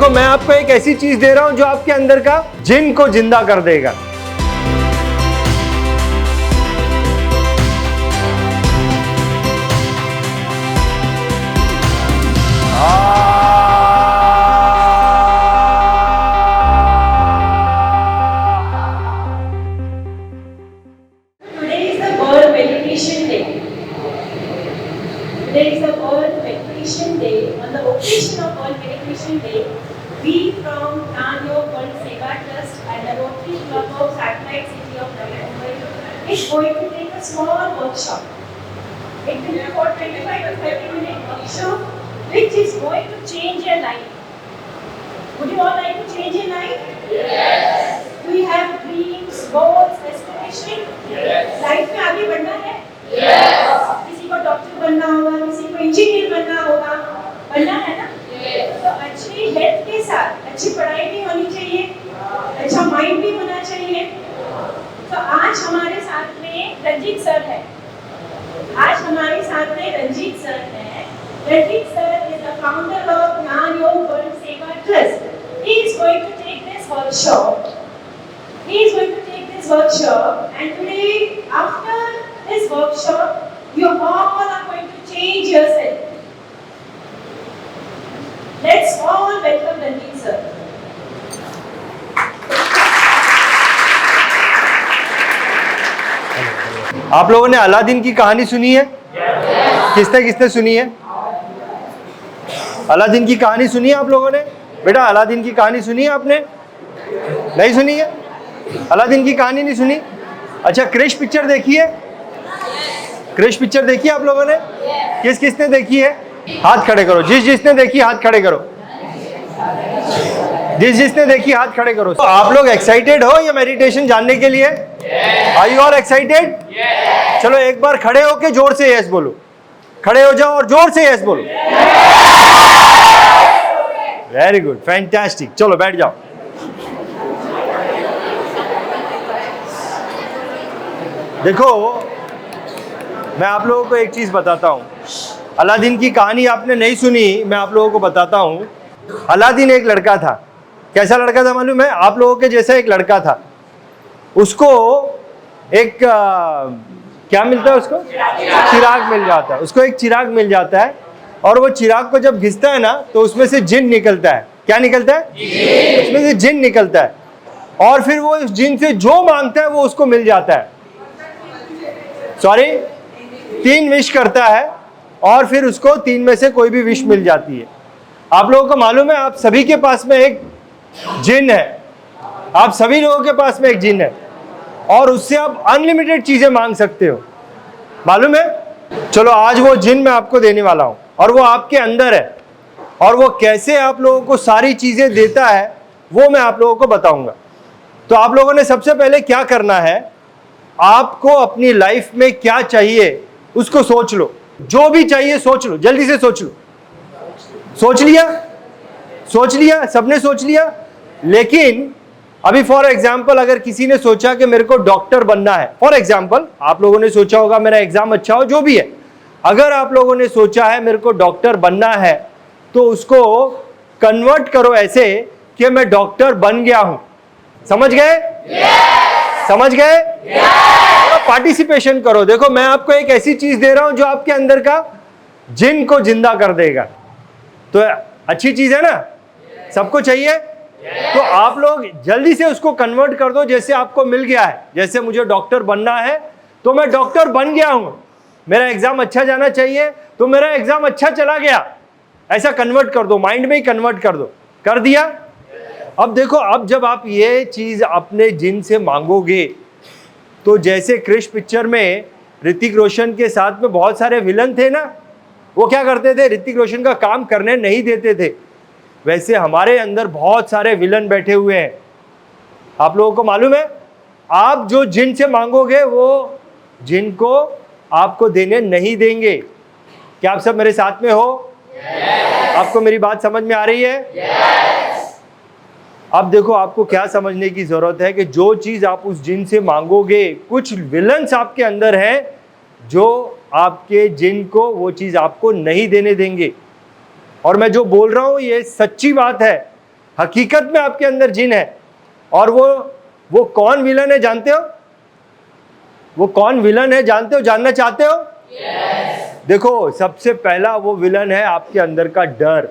देखो मैं आपको एक ऐसी चीज दे रहा हूं जो आपके अंदर का जिन को जिंदा कर देगा। Today is the World Meditation Day. On the occasion of World Meditation Day, we from Nanyo World Seva Trust and the Rotary Club of Satellite City of Mumbai is going to take a small workshop. It will be for 25 to 30-minute workshop, which is going to change your life. Would you all like to change your life? Yes. Do you have dreams, goals, aspirations? Yes. Life में आगे बढ़ना है? Yes. किसी को doctor बनना होगा, किसी को इंजीनियर बनना होगा, बनना है ना? Yes. तो अच्छी हेल्थ के साथ अच्छी पढ़ाई भी होनी चाहिए, अच्छा माइंड भी होना चाहिए। तो आज हमारे साथ में रंजीत सर है। Ranjit sir is the founder of Nanyo World Seva Trust. He is going to take this workshop. And today, after this workshop, you all are going to change yourself. Let's all welcome Ranjit sir. आप लोगों ने Aladdin की कहानी सुनी है? किसने किसने सुनी है? अलादीन की कहानी सुनी है आप लोगों ने? बेटा अलादीन की कहानी सुनी है आपने? नहीं सुनी है? अलादीन की कहानी नहीं सुनी? अच्छा क्रिश पिक्चर देखी है? क्रिश पिक्चर देखी है आप लोगों ने? किस किसने देखी है? हाथ खड़े करो। जिसने देखी हाथ खड़े करो। जिसने देखी हाथ खड़े करो। तो आप लोग एक्साइटेड हो ये मेडिटेशन जानने के लिए? Are you all excited? चलो एक बार खड़े होके जोर से यस बोलो। खड़े हो जाओ और जोर से यस बोलो। Very good, fantastic. चलो बैठ जाओ। देखो मैं आप लोगों को एक चीज बताता हूं। अलादीन की कहानी आपने नहीं सुनी, मैं आप लोगों को बताता हूं। अलादीन एक लड़का था। कैसा लड़का था मालूम है? आप लोगों के जैसा एक लड़का था। उसको एक क्या मिलता है? उसको चिराग मिल जाता है। उसको एक चिराग मिल जाता है और वो चिराग को जब घिसता है ना तो उसमें से जिन निकलता है। क्या निकलता है? उसमें से जिन निकलता है और फिर वो उस जिन से जो मांगता है वो उसको मिल जाता है। 3 विश करता है और फिर उसको 3 में से कोई भी विश मिल जाती है। आप लोगों को मालूम है आप सभी के पास में एक जिन है। आप सभी लोगों के पास में एक जिन है और उससे आप अनलिमिटेड चीजें मांग सकते हो। मालूम है? चलो आज वो जिन मैं आपको देने वाला हूं और वो आपके अंदर है और वो कैसे आप लोगों को सारी चीजें देता है वो मैं आप लोगों को बताऊंगा। तो आप लोगों ने सबसे पहले क्या करना है, आपको अपनी लाइफ में क्या चाहिए उसको सोच लो। जो भी चाहिए सोच लो, जल्दी से सोच लो। सोच लिया? सबने सोच लिया? लेकिन अभी फॉर एग्जाम्पल अगर किसी ने सोचा कि मेरे को डॉक्टर बनना है, फॉर एग्जाम्पल आप लोगों ने सोचा होगा मेरा एग्जाम अच्छा हो, जो भी है, अगर आप लोगों ने सोचा है मेरे को डॉक्टर बनना है तो उसको कन्वर्ट करो ऐसे कि मैं डॉक्टर बन गया हूं। समझ गए? समझ गए? पार्टिसिपेशन करो। देखो मैं आपको एक ऐसी चीज दे रहा हूं जो आपके अंदर का जिन को जिंदा कर देगा। तो अच्छी चीज है ना? सबको चाहिए? तो आप लोग जल्दी से उसको कन्वर्ट कर दो। जैसे आपको मिल गया है, जैसे मुझे डॉक्टर बनना है तो मैं डॉक्टर बन गया हूं। मेरा एग्जाम अच्छा जाना चाहिए तो मेरा एग्जाम अच्छा चला गया। ऐसा कन्वर्ट कर दो, माइंड में ही कन्वर्ट कर दो। कर दिया? अब देखो, अब जब आप ये चीज अपने जिन से मांगोगे तो जैसे क्रिश पिक्चर में ऋतिक रोशन के साथ में बहुत सारे विलन थे ना, वो क्या करते थे? ऋतिक रोशन का काम करने नहीं देते थे। वैसे हमारे अंदर बहुत सारे विलन बैठे हुए हैं। आप लोगों को मालूम है, आप जो जिन से मांगोगे वो जिन को आपको देने नहीं देंगे। क्या आप सब मेरे साथ में हो? आपको मेरी बात समझ में आ रही है? अब देखो आपको क्या समझने की जरूरत है कि जो चीज आप उस जिन से मांगोगे, कुछ विलन्स आपके अंदर हैं जो आपके जिन को वो चीज आपको नहीं देने देंगे। और मैं जो बोल रहा हूं ये सच्ची बात है। हकीकत में आपके अंदर जिन है। और वो कौन विलन है जानते हो? वो कौन विलन है जानते हो? जानना चाहते हो? देखो, सबसे पहला वो विलन है आपके अंदर का डर।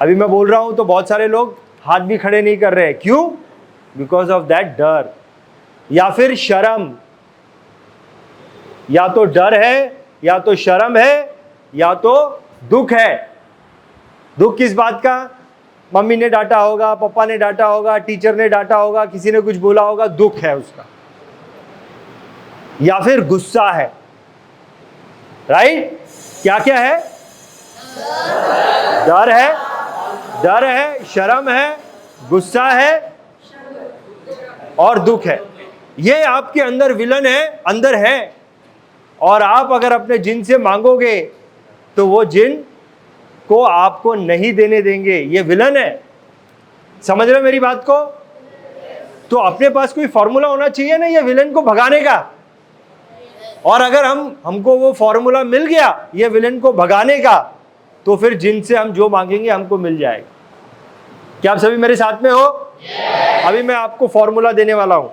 अभी मैं बोल रहा हूं तो बहुत सारे लोग हाथ भी खड़े नहीं कर रहे हैं। क्यों? बिकॉज ऑफ दैट डर। या फिर शर्म। या तो डर है, या तो शर्म है, या तो दुख है। दुख किस बात का? मम्मी ने डांटा होगा, पापा ने डांटा होगा, टीचर ने डांटा होगा, किसी ने कुछ बोला होगा, दुख है उसका। या फिर गुस्सा है। राइट? क्या क्या है? डर है, डर है, शर्म है, गुस्सा है और दुख है। ये आपके अंदर विलन है, अंदर है। और आप अगर अपने जिन से मांगोगे तो वो जिन को आपको नहीं देने देंगे। ये विलन है। समझ रहे हो मेरी बात को? तो अपने पास कोई फॉर्मूला होना चाहिए ना ये विलन को भगाने का। और अगर हमको वो फॉर्मूला मिल गया ये विलन को भगाने का, तो फिर जिनसे हम जो मांगेंगे हमको मिल जाएगा। क्या आप सभी मेरे साथ में हो? अभी मैं आपको फॉर्मूला देने वाला हूं,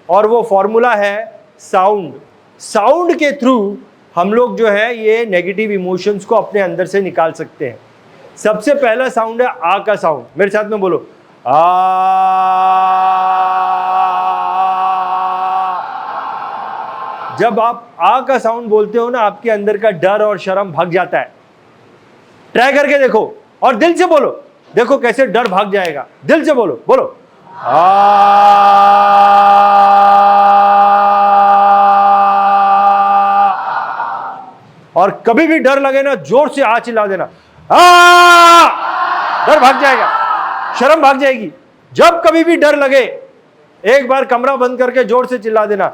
और वो फॉर्मूला है साउंड। साउंड के थ्रू हम लोग जो है ये नेगेटिव इमोशंस को अपने अंदर से निकाल सकते हैं। सबसे पहला साउंड है आ का साउंड। मेरे साथ में बोलो, आ। जब आप आ का साउंड बोलते हो ना, आपके अंदर का डर और शर्म भाग जाता है। ट्राई करके देखो और दिल से बोलो, देखो कैसे डर भाग जाएगा। दिल से बोलो, बोलो और कभी भी डर लगे ना, जोर से आ चिल्ला देना, डर भाग जाएगा, शर्म भाग जाएगी। जब कभी भी डर लगे, एक बार कमरा बंद करके जोर से चिल्ला देना,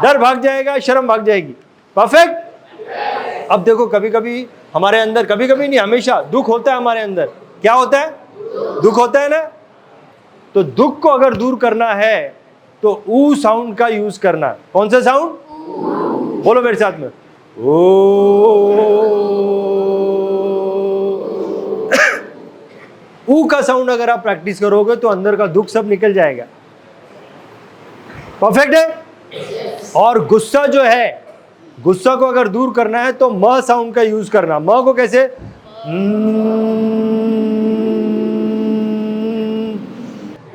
डर भाग जाएगा, शर्म भाग जाएगी। परफेक्ट। अब देखो, कभी कभी हमारे अंदर, कभी कभी नहीं, हमेशा दुख होता है हमारे अंदर। क्या होता है? दुख होता है ना। तो दुख को अगर दूर करना है तो ऊ साउंड का यूज करना। कौन सा साउंड? बोलो मेरे साथ में, ओ। ऊ का साउंड अगर आप प्रैक्टिस करोगे तो अंदर का दुख सब निकल जाएगा। परफेक्ट है। और गुस्सा जो है, गुस्सा को अगर दूर करना है तो म साउंड का यूज करना। म को कैसे?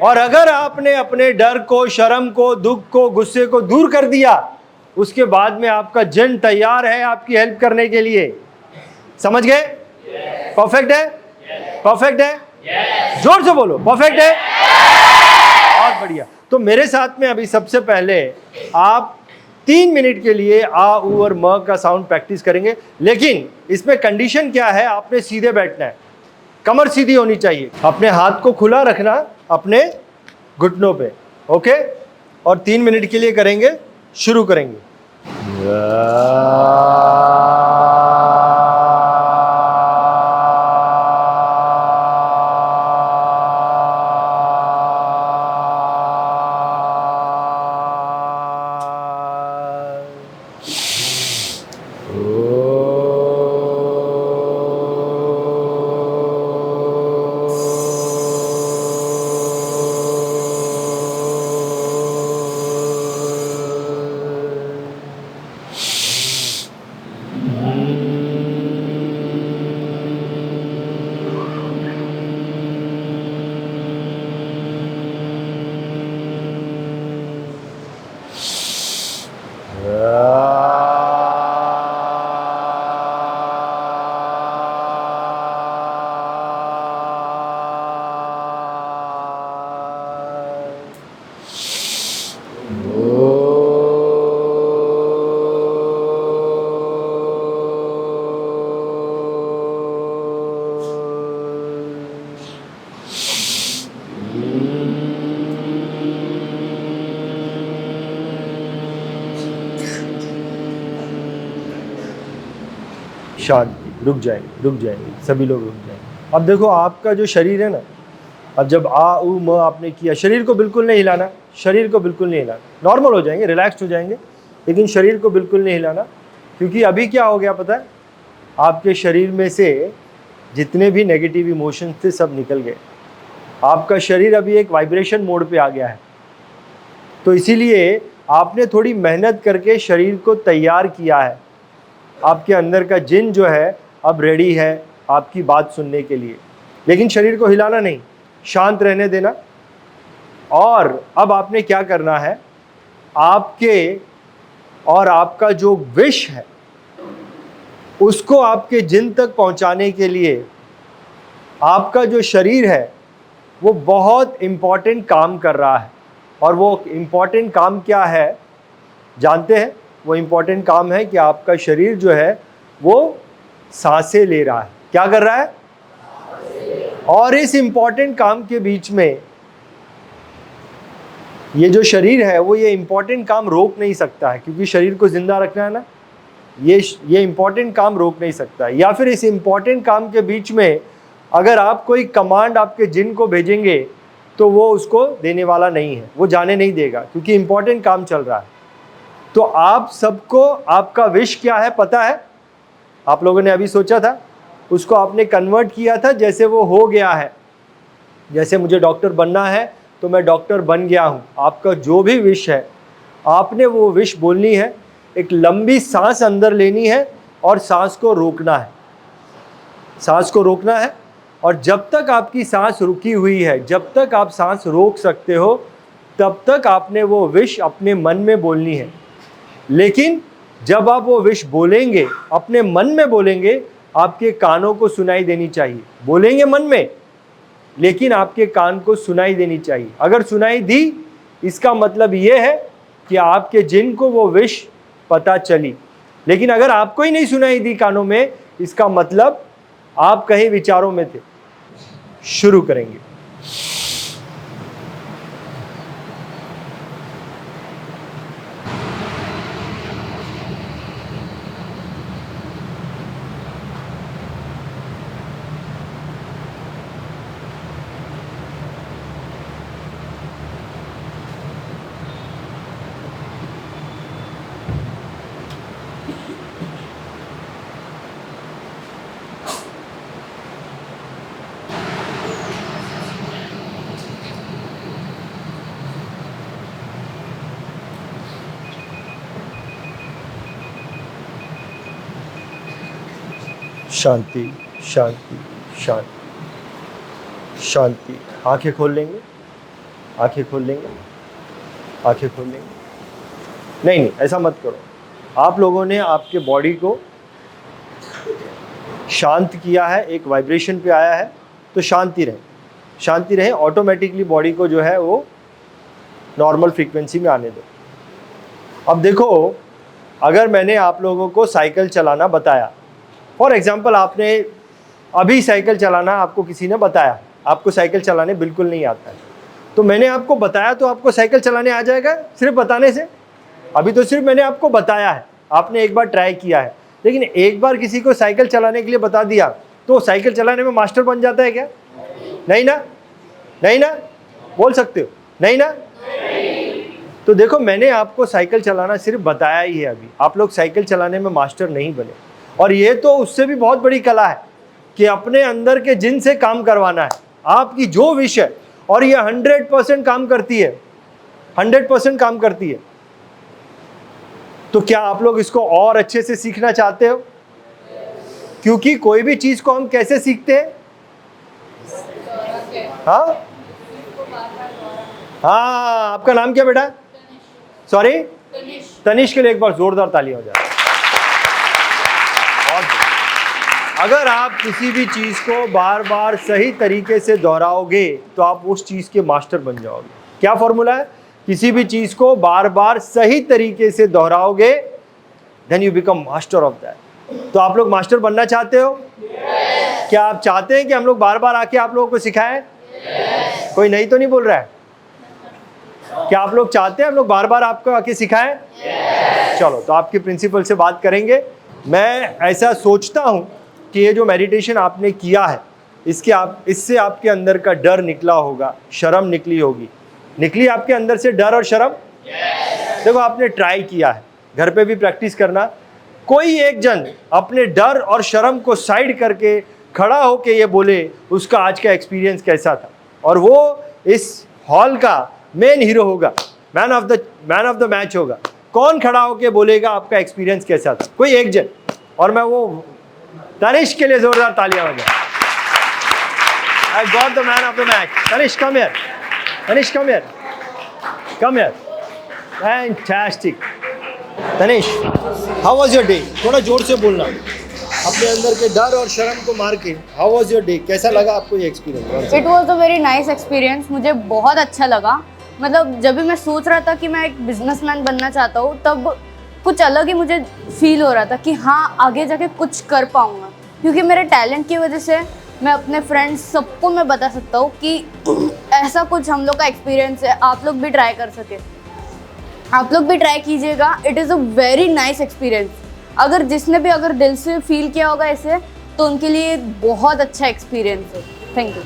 और अगर आपने अपने डर को, शर्म को, दुख को, गुस्से को दूर कर दिया, उसके बाद में आपका जिन तैयार है आपकी हेल्प करने के लिए। समझ गए? परफेक्ट है? परफेक्ट है? जोर से बोलो, परफेक्ट है। बहुत बढ़िया। तो मेरे साथ में अभी सबसे पहले आप 3 मिनट के लिए आ, ऊ और म का साउंड प्रैक्टिस करेंगे। लेकिन इसमें कंडीशन क्या है? आपने सीधे बैठना है, कमर सीधी होनी चाहिए, अपने हाथ को खुला रखना अपने घुटनों पे। ओके? और 3 मिनट के लिए करेंगे। शुरू करेंगे। शांति। रुक जाएंगे सभी लोग, रुक जाएंगे। अब देखो, आपका जो शरीर है ना, अब जब आ, ऊ, म आपने किया, शरीर को बिल्कुल नहीं हिलाना, शरीर को बिल्कुल नहीं हिलाना। नॉर्मल हो जाएंगे, रिलैक्स्ड हो जाएंगे, लेकिन शरीर को बिल्कुल नहीं हिलाना। क्योंकि अभी क्या हो गया पता है? आपके शरीर में से जितने भी नेगेटिव इमोशंस थे सब निकल गए। आपका शरीर अभी एक वाइब्रेशन मोड पे आ गया है। तो इसीलिए आपने थोड़ी मेहनत करके शरीर को तैयार किया है। आपके अंदर का जिन जो है अब रेडी है आपकी बात सुनने के लिए, लेकिन शरीर को हिलाना नहीं, शांत रहने देना। और अब आपने क्या करना है, आपके और आपका जो विश है उसको आपके जिन तक पहुंचाने के लिए आपका जो शरीर है वो बहुत इम्पॉर्टेंट काम कर रहा है। और वो इम्पॉर्टेंट काम क्या है जानते हैं? वो इम्पॉर्टेंट काम है कि आपका शरीर जो है वो सांसें ले रहा है। क्या कर रहा है? और इस इम्पॉर्टेंट काम के बीच में ये जो शरीर है वो ये इम्पॉर्टेंट काम रोक नहीं सकता है, क्योंकि शरीर को जिंदा रखना है ना। ये इम्पॉर्टेंट काम रोक नहीं सकता है। या फिर इस इम्पॉर्टेंट काम के बीच में अगर आप कोई कमांड आपके जिन को भेजेंगे तो वो उसको देने वाला नहीं है, वो जाने नहीं देगा, क्योंकि इम्पॉर्टेंट काम चल रहा है। तो आप सबको आपका विश क्या है पता है? आप लोगों ने अभी सोचा था, उसको आपने कन्वर्ट किया था, जैसे वो हो गया है। जैसे मुझे डॉक्टर बनना है तो मैं डॉक्टर बन गया हूँ। आपका जो भी विश है आपने वो विश बोलनी है। एक लंबी सांस अंदर लेनी है और सांस को रोकना है। सांस को रोकना है, और जब तक आपकी सांस रुकी हुई है, जब तक आप सांस रोक सकते हो, तब तक आपने वो विश अपने मन में बोलनी है। लेकिन जब आप वो विश बोलेंगे, अपने मन में बोलेंगे, आपके कानों को सुनाई देनी चाहिए। बोलेंगे मन में, लेकिन आपके कान को सुनाई देनी चाहिए। अगर सुनाई दी, इसका मतलब ये है कि आपके जिन को वो विश पता चली। लेकिन अगर आपको ही नहीं सुनाई दी कानों में, इसका मतलब आप कहीं विचारों में थे। शुरू करेंगे। शांति, शांति, शांति, शांति। आंखें खोल लेंगे, आंखें खोल लेंगे, आंखें खोल लेंगे। नहीं नहीं, ऐसा मत करो। आप लोगों ने आपके बॉडी को शांत किया है, एक वाइब्रेशन पे आया है, तो शांति रहे, शांति रहे। ऑटोमेटिकली बॉडी को जो है वो नॉर्मल फ्रीक्वेंसी में आने दो। अब देखो, अगर मैंने आप लोगों को साइकिल चलाना बताया, फॉर एग्जाम्पल आपने अभी साइकिल चलाना आपको किसी ने बताया, आपको साइकिल चलाने बिल्कुल नहीं आता है, तो मैंने आपको बताया तो आपको साइकिल चलाने आ जाएगा सिर्फ बताने से? अभी तो सिर्फ मैंने आपको बताया है, आपने एक बार ट्राई किया है। लेकिन एक बार किसी को साइकिल चलाने के लिए बता दिया तो साइकिल चलाने में मास्टर बन जाता है क्या? नहीं ना? नहीं ना? बोल सकते हो नहीं ना? तो देखो, मैंने आपको साइकिल चलाना सिर्फ बताया ही है। अभी आप लोग साइकिल चलाने में मास्टर नहीं बने। और ये तो उससे भी बहुत बड़ी कला है कि अपने अंदर के जिन से काम करवाना है। आपकी जो विश है, और ये 100% काम करती है, 100% काम करती है। तो क्या आप लोग इसको और अच्छे से सीखना चाहते हो? क्योंकि कोई भी चीज को हम कैसे सीखते हैं? हाँ हाँ, आपका नाम क्या बेटा? सॉरी, तनिष्क। के लिए एक बार जोरदार ताली हो जाए। अगर आप किसी भी चीज को बार बार सही तरीके से दोहराओगे तो आप उस चीज के मास्टर बन जाओगे। क्या फॉर्मूला है? किसी भी चीज को बार बार सही तरीके से दोहराओगे, then you become master of that. तो आप लोग मास्टर बनना चाहते हो? क्या आप चाहते हैं कि हम लोग बार बार आके आप लोगों को सिखाएं? कोई नहीं तो नहीं बोल रहा है? क्या आप लोग चाहते हैं हम लोग बार बार आपको आके सिखाएं? चलो, तो आपके प्रिंसिपल से बात करेंगे। मैं ऐसा सोचता हूं कि ये जो मेडिटेशन आपने किया है, इससे आपके अंदर का डर निकला होगा, शर्म निकली होगी। निकली आपके अंदर से डर और शर्म? देखो, आपने ट्राई किया है, घर पे भी प्रैक्टिस करना। कोई एक जन अपने डर और शर्म को साइड करके खड़ा होके ये बोले उसका आज का एक्सपीरियंस कैसा था, और वो इस हॉल का मेन हीरो होगा, मैन ऑफ द मैच होगा। कौन खड़ा होके बोलेगा आपका एक्सपीरियंस कैसा था? कोई एक जन। और मैं वो तनिष्क के लिए जोरदार तालियां बजाऊं। I got the man of the match. Tanish, come here. Tanish, come here. Come here. Fantastic. Tanish, how was your day? थोड़ा जोर से बोलना, अपने अंदर के डर और शर्म को मार के। How was your day? कैसा लगा आपको ये experience? It was a very nice experience. मुझे बहुत अच्छा लगा। मतलब जब भी मैं सोच रहा था कि मैं एक बिजनेसमैन बनना चाहता हूँ, तब कुछ अलग ही मुझे फील हो रहा था कि हाँ, आगे जाके कुछ कर पाऊँगा, क्योंकि मेरे टैलेंट की वजह से मैं अपने फ्रेंड्स सबको मैं बता सकता हूँ कि ऐसा कुछ हम लोग का एक्सपीरियंस है, आप लोग भी ट्राई कर सके, आप लोग भी ट्राई कीजिएगा। It is a very nice experience. अगर जिसने भी अगर दिल से फील किया होगा इसे, तो उनके लिए बहुत अच्छा एक्सपीरियंस है। Thank you.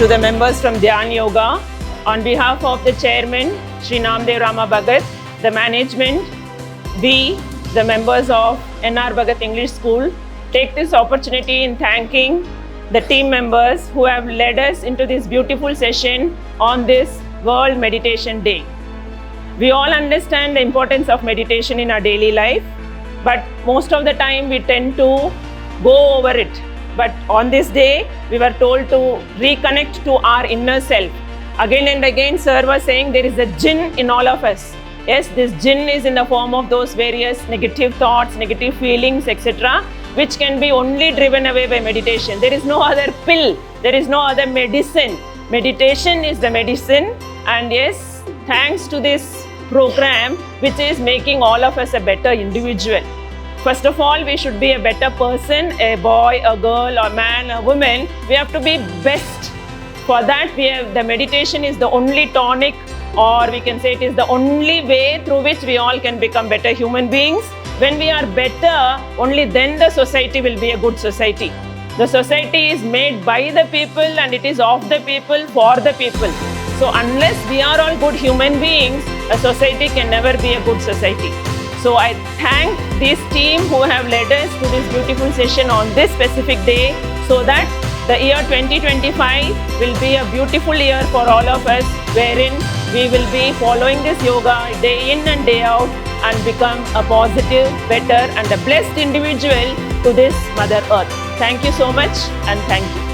To the members from Dhyan Yoga, on behalf of the chairman, Shri Namdev Rama Bhagat, the management, we, the members of NR Bhagat English School, take this opportunity in thanking the team members who have led us into this beautiful session on this World Meditation Day. We all understand the importance of meditation in our daily life, but most of the time we tend to go over it. But on this day, we were told to reconnect to our inner self. Again and again, Sir was saying there is a jinn in all of us. Yes, this jinn is in the form of those various negative thoughts, negative feelings, etc., which can be only driven away by meditation. There is no other pill, there is no other medicine. Meditation is the medicine, and yes, thanks to this program, which is making all of us a better individual. First of all, we should be a better person, a boy, a girl, a man, a woman. We have to be best. For that, the meditation is the only tonic, or we can say it is the only way through which we all can become better human beings. When we are better, only then the society will be a good society. The society is made by the people, and it is of the people, for the people. So unless we are all good human beings, a society can never be a good society. So I thank this team who have led us to this beautiful session on this specific day, so that the year 2025 will be a beautiful year for all of us, wherein we will be following this yoga day in and day out and become a positive, better and a blessed individual to this Mother Earth. Thank you so much, and thank you.